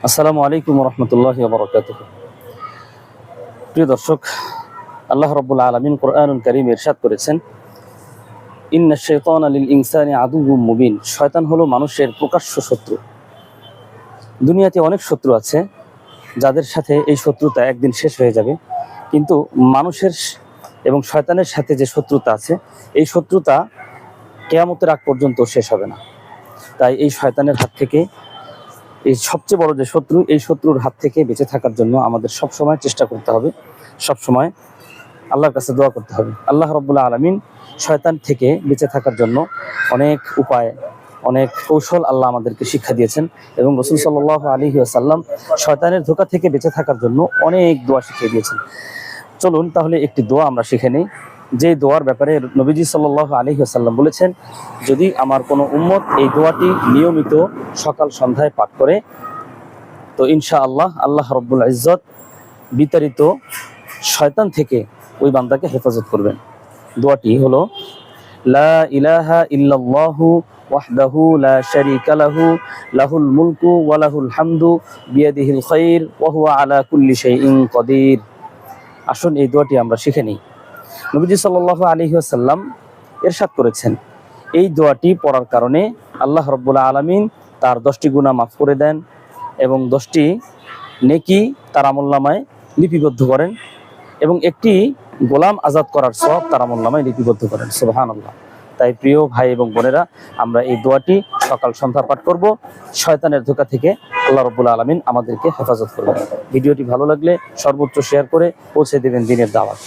আসসালামু আলাইকুম রহমতুল্লাহি ওয়া বারাকাতুহু। প্রিয় দর্শক, আল্লাহ রাব্বুল আলামিন কোরআনুল কারীমে ইরশাদ করেছেন, ইন্নাশ শাইতানা লিল ইনসানি আদুউম মুবিন। শয়তান হলো মানুষের প্রকাশ্য শত্রু। দুনিয়াতে অনেক শত্রু আছে যাদের সাথে এই শত্রুতা একদিন শেষ হয়ে যাবে, কিন্তু মানুষের এবং শয়তানের সাথে যে শত্রুতা আছে, এই শত্রুতা কিয়ামতের আগ পর্যন্ত শেষ হবে না। তাই এই শয়তানের হাত থেকে, এই সবচেয়ে বড় যে শত্রু, এই শত্রুর হাত থেকে বেঁচে থাকার জন্য আমাদের সব সময় চেষ্টা করতে হবে, সব সময় আল্লাহর কাছে দোয়া করতে হবে। আল্লাহ রাব্বুল আলামিন শয়তান থেকে বেঁচে থাকার জন্য অনেক উপায়, অনেক কৌশল আল্লাহ আমাদেরকে শিক্ষা দিয়েছেন, এবং রাসূল সাল্লাল্লাহু আলাইহি ওয়াসাল্লাম শয়তানের ধোঁকা থেকে বেঁচে থাকার জন্য অনেক দোয়া শিখিয়ে দিয়েছেন। চলুন তাহলে একটি দোয়া আমরা শিখে নিই, যে দোয়ার ব্যাপারে নবীজি সাল্লাল্লাহু আলাইহি ওয়াসাল্লাম বলেছেন, যদি আমার কোনো উম্মত এই দোয়াটি নিয়মিত সকাল সন্ধ্যায় পাঠ করে, তো ইনশাআল্লাহ আল্লাহ রাব্বুল ইজ্জত বিতাড়িত শয়তান থেকে ওই বান্দাকে হেফাজত করবেন। দোয়াটি হলো, লা ইলাহা ইল্লাল্লাহু ওয়াহদাহু লা শারীকা লাহু লাহুল মুলকু ওয়া লাহুল হামদু বিয়াদিহিল খায়র ওয়া হুয়া আলা কুল্লি শাইইন কাদির। আসুন এই দোয়াটি আমরা শিখে নিই। নবীজি সাল্লাল্লাহু আলাইহি ওয়াসাল্লাম ইরশাদ করেছেন, এই দোয়াটি পড়ার কারণে আল্লাহ রাব্বুল আলামিন তার 10টি গুনাহ মাফ করে দেন এবং 10টি নেকি তার আমলনামায় লিপিবদ্ধ করেন, এবং একটি গোলাম আজাদ করার সওয়াব তার আমলনামায় লিপিবদ্ধ করেন। সুবহানাল্লাহ। তাই প্রিয় ভাই এবং বোনেরা, আমরা এই দোয়াটি সকাল সন্ধ্যা পাঠ করব। শয়তানের ধোঁকা থেকে আল্লাহ রাব্বুল আলামিন আমাদেরকে হেফাজত করবেন। ভিডিওটি ভালো লাগলে সর্বোচ্চ শেয়ার করে পৌঁছে দেবেন দ্বীনের দাওয়াত।